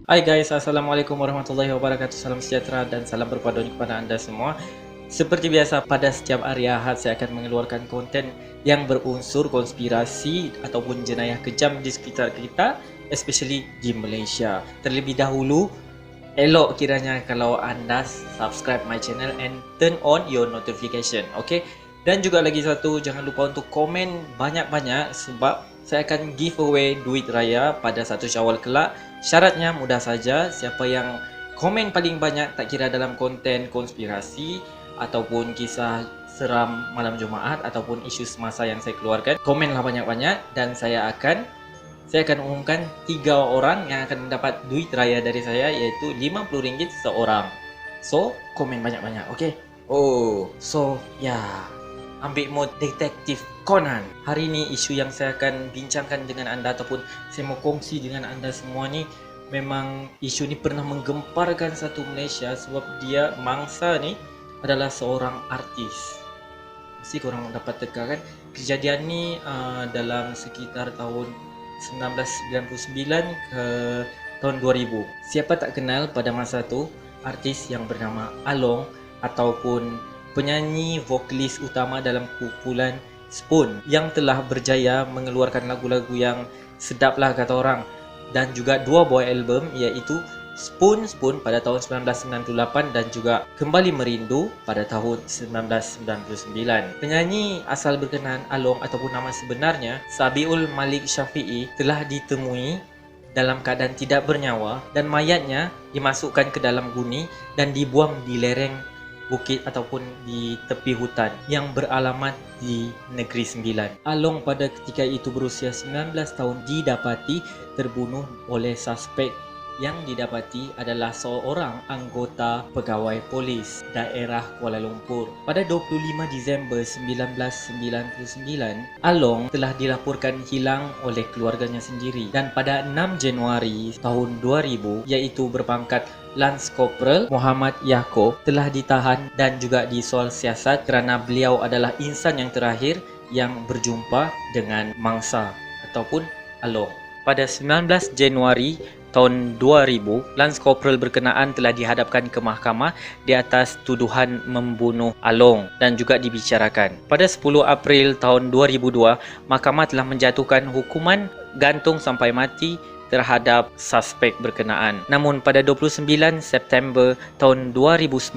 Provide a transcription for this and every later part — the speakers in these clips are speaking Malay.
Hai guys, Assalamualaikum warahmatullahi wabarakatuh. Salam sejahtera dan salam berpaduan kepada anda semua. Seperti biasa, pada setiap hari Ahad saya akan mengeluarkan konten yang berunsur konspirasi ataupun jenayah kejam di sekitar kita, especially di Malaysia. Terlebih dahulu, elok kiranya kalau anda subscribe my channel and turn on your notification, okay? Dan juga lagi satu, jangan lupa untuk komen banyak-banyak sebab saya akan giveaway duit raya pada 1 Syawal kelak. Syaratnya mudah saja, siapa yang komen paling banyak tak kira dalam konten konspirasi ataupun kisah seram malam Jumaat ataupun isu semasa yang saya keluarkan, komenlah banyak-banyak dan saya akan umumkan 3 orang yang akan mendapat duit raya dari saya, iaitu RM50 seorang. So, komen banyak-banyak, okay? Ambil mod detektif Conan. Hari ini isu yang saya akan bincangkan dengan anda ataupun saya mau kongsi dengan anda semua ni, memang isu ni pernah menggemparkan satu Malaysia sebab dia mangsa ni adalah seorang artis. Mesti korang dapat teka kan, kejadian ni dalam sekitar tahun 1999 ke tahun 2000. Siapa tak kenal pada masa tu artis yang bernama Along ataupun penyanyi vokalis utama dalam kumpulan Spoon yang telah berjaya mengeluarkan lagu-lagu yang sedap lah kata orang, dan juga 2 buah album iaitu Spoon pada tahun 1998 dan juga Kembali Merindu pada tahun 1999. Penyanyi asal berkenaan Along ataupun nama sebenarnya Sabiul Malik Syafi'i telah ditemui dalam keadaan tidak bernyawa dan mayatnya dimasukkan ke dalam guni dan dibuang di lereng bukit ataupun di tepi hutan yang beralamat di Negeri Sembilan. Along pada ketika itu berusia 19 tahun didapati terbunuh oleh suspek yang didapati adalah seorang anggota pegawai polis daerah Kuala Lumpur. Pada 25 Disember 1999, Along telah dilaporkan hilang oleh keluarganya sendiri, dan pada 6 Januari tahun 2000, iaitu berpangkat Lance Corporal Muhammad Yaakob telah ditahan dan juga disoal siasat kerana beliau adalah insan yang terakhir yang berjumpa dengan mangsa ataupun Along. Pada 19 Januari tahun 2000, Lance Corporal berkenaan telah dihadapkan ke mahkamah di atas tuduhan membunuh Along dan juga dibicarakan. Pada 10 April tahun 2002, mahkamah telah menjatuhkan hukuman gantung sampai mati terhadap suspek berkenaan. Namun pada 29 September tahun 2009,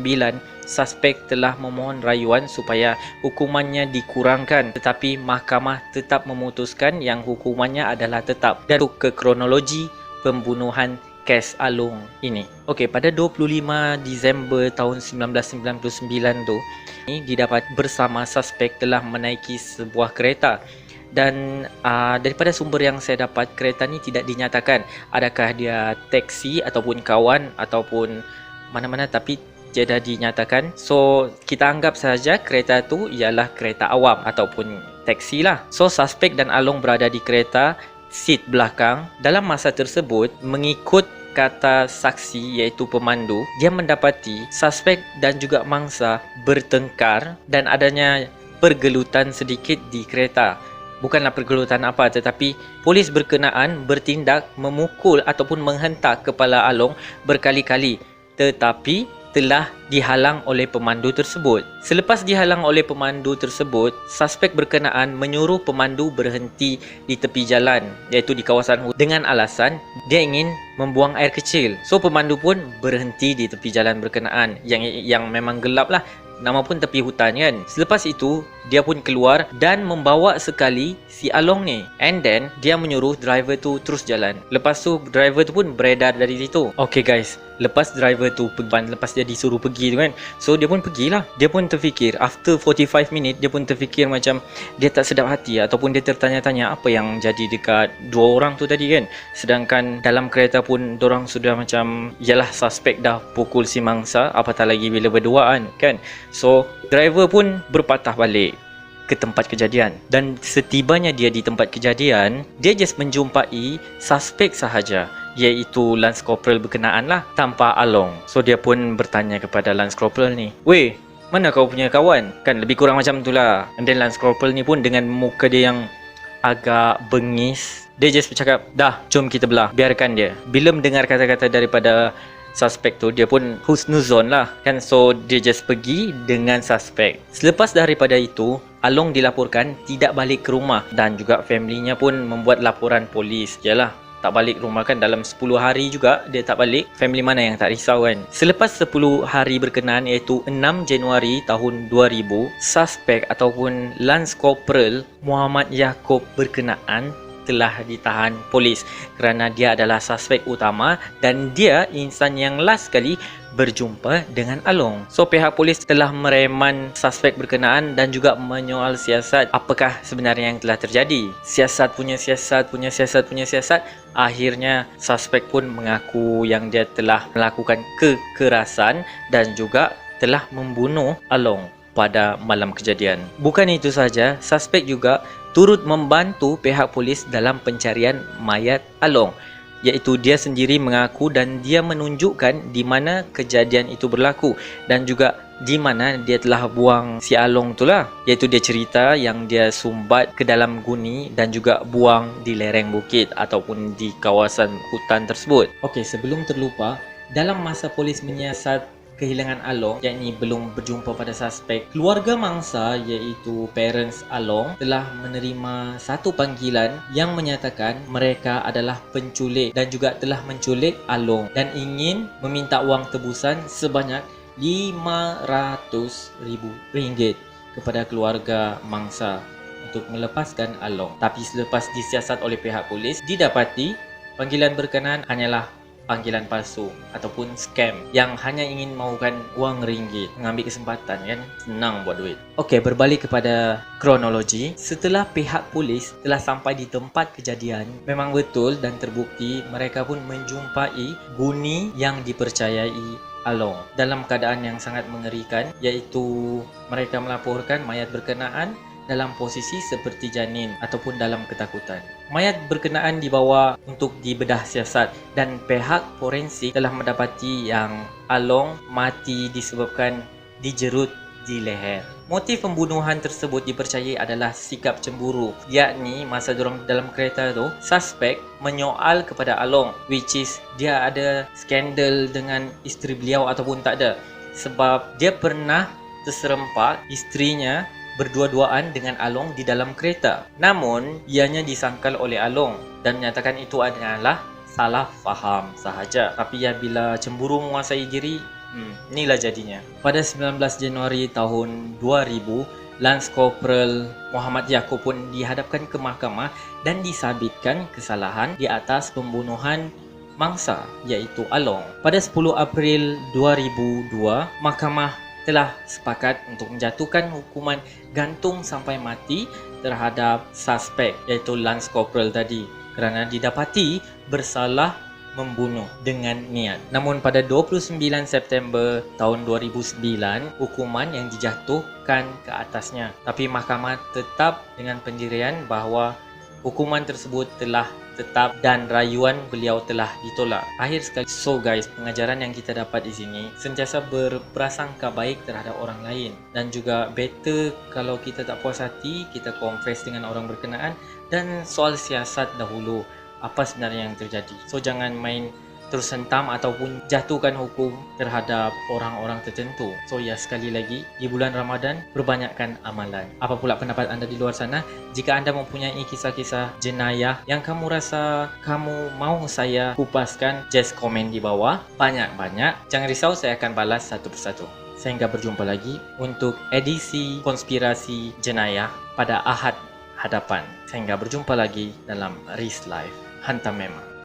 suspek telah memohon rayuan supaya hukumannya dikurangkan, tetapi mahkamah tetap memutuskan yang hukumannya adalah tetap. Dan ke kronologi pembunuhan kes Along ini. Okey, pada 25 Disember tahun 1999 tu, ini didapat bersama suspek telah menaiki sebuah kereta. Dan daripada sumber yang saya dapat, kereta ni tidak dinyatakan adakah dia taksi ataupun kawan ataupun mana-mana, tapi tidak dinyatakan. So kita anggap saja kereta tu ialah kereta awam ataupun taksi lah. So suspek dan Along berada di kereta seat belakang. Dalam masa tersebut, mengikut kata saksi iaitu pemandu, dia mendapati suspek dan juga mangsa bertengkar dan adanya pergelutan sedikit di kereta. Bukanlah pergelutan apa, tetapi polis berkenaan bertindak memukul ataupun menghentak kepala Along berkali-kali, tetapi telah dihalang oleh pemandu tersebut. Selepas dihalang oleh pemandu tersebut, suspek berkenaan menyuruh pemandu berhenti di tepi jalan, iaitu di kawasan hutan, dengan alasan dia ingin membuang air kecil. So pemandu pun berhenti di tepi jalan berkenaan yang memang gelap lah, nama pun tepi hutan kan. Selepas itu, dia pun keluar dan membawa sekali si Along ni, and then dia menyuruh driver tu terus jalan. Lepas tu driver tu pun beredar dari situ. Okay guys, lepas driver tu lepas dia disuruh pergi tu kan, so dia pun pergilah. Dia pun terfikir, after 45 minit dia pun terfikir macam dia tak sedap hati ataupun dia tertanya-tanya apa yang jadi dekat 2 orang tu tadi kan. Sedangkan dalam kereta pun dorang sudah macam, yalah, suspek dah pukul si mangsa, apatah lagi bila berduaan kan. So driver pun berpatah balik ke tempat kejadian, dan setibanya dia di tempat kejadian, dia just menjumpai suspek sahaja, iaitu Lance Corporal berkenaan lah, tanpa Along. So dia pun bertanya kepada Lance Corporal ni, "Weh, mana kau punya kawan?" Kan lebih kurang macam tu lah. And then Lance Corporal ni pun dengan muka dia yang agak bengis. Dia just bercakap, dah jom kita belah, biarkan dia. Bila mendengar kata-kata daripada suspek tu, dia pun husnuzon lah kan. So dia just pergi dengan suspek. Selepas daripada itu, Along dilaporkan tidak balik ke rumah dan juga familynya pun membuat laporan polis. Yalah, tak balik rumah kan, dalam 10 hari juga dia tak balik. Family mana yang tak risau kan. Selepas 10 hari berkenaan, iaitu 6 Januari tahun 2000, suspek ataupun Lance Corporal Muhammad Yaakob berkenaan telah ditahan polis kerana dia adalah suspek utama dan dia insan yang last kali berjumpa dengan Along. So pihak polis telah mereman suspek berkenaan dan juga menyoal siasat apakah sebenarnya yang telah terjadi. Siasat punya siasat. Akhirnya suspek pun mengaku yang dia telah melakukan kekerasan dan juga telah membunuh Along pada malam kejadian. Bukan itu saja, suspek juga turut membantu pihak polis dalam pencarian mayat Along, iaitu dia sendiri mengaku dan dia menunjukkan di mana kejadian itu berlaku dan juga di mana dia telah buang si Along tu lah, iaitu dia cerita yang dia sumbat ke dalam guni dan juga buang di lereng bukit ataupun di kawasan hutan tersebut. Okey, sebelum terlupa, dalam masa polis menyiasat kehilangan Along, yakni belum berjumpa pada suspek, keluarga mangsa iaitu parents Along telah menerima satu panggilan yang menyatakan mereka adalah penculik dan juga telah menculik Along dan ingin meminta wang tebusan sebanyak RM500,000 kepada keluarga mangsa untuk melepaskan Along. Tapi selepas disiasat oleh pihak polis, didapati panggilan berkenaan hanyalah panggilan palsu ataupun scam yang hanya ingin mahukan wang ringgit, mengambil kesempatan kan, senang buat duit. Okey, berbalik kepada kronologi. Setelah pihak polis telah sampai di tempat kejadian, memang betul dan terbukti mereka pun menjumpai guni yang dipercayai Along dalam keadaan yang sangat mengerikan, iaitu mereka melaporkan mayat berkenaan dalam posisi seperti janin ataupun dalam ketakutan. Mayat berkenaan dibawa untuk dibedah siasat dan pihak forensik telah mendapati yang Along mati disebabkan dijerut di leher. Motif pembunuhan tersebut dipercayai adalah sikap cemburu, yakni masa diorang dalam kereta tu, suspek menyoal kepada Along, which is dia ada skandal dengan isteri beliau ataupun tak ada, sebab dia pernah terserempak isterinya berdua-duaan dengan Along di dalam kereta. Namun, ianya disangkal oleh Along dan menyatakan itu adalah salah faham sahaja. Tapi ya, bila cemburu menguasai diri, inilah jadinya. Pada 19 Januari tahun 2000, Lance Corporal Muhammad Yaakob pun dihadapkan ke mahkamah dan disabitkan kesalahan di atas pembunuhan mangsa, iaitu Along. Pada 10 April 2002, mahkamah telah sepakat untuk menjatuhkan hukuman gantung sampai mati terhadap suspek, iaitu Lance Corporal tadi, kerana didapati bersalah membunuh dengan niat. Namun pada 29 September tahun 2009, hukuman yang dijatuhkan ke atasnya. Tapi mahkamah tetap dengan pendirian bahawa hukuman tersebut telah tetap dan rayuan beliau telah ditolak. Akhir sekali, so guys, pengajaran yang kita dapat di sini, sentiasa berprasangka baik terhadap orang lain dan juga better kalau kita tak puas hati, kita confess dengan orang berkenaan dan soal siasat dahulu apa sebenarnya yang terjadi. So jangan main terus hentam ataupun jatuhkan hukum terhadap orang-orang tertentu. So ya, sekali lagi, di bulan Ramadan, perbanyakkan amalan. Apa pula pendapat anda di luar sana? Jika anda mempunyai kisah-kisah jenayah yang kamu rasa kamu mau saya kupaskan, just komen di bawah banyak-banyak. Jangan risau, saya akan balas satu persatu. Sehingga berjumpa lagi untuk edisi konspirasi jenayah pada Ahad hadapan. Sehingga berjumpa lagi dalam Riz Live. Hantam memang.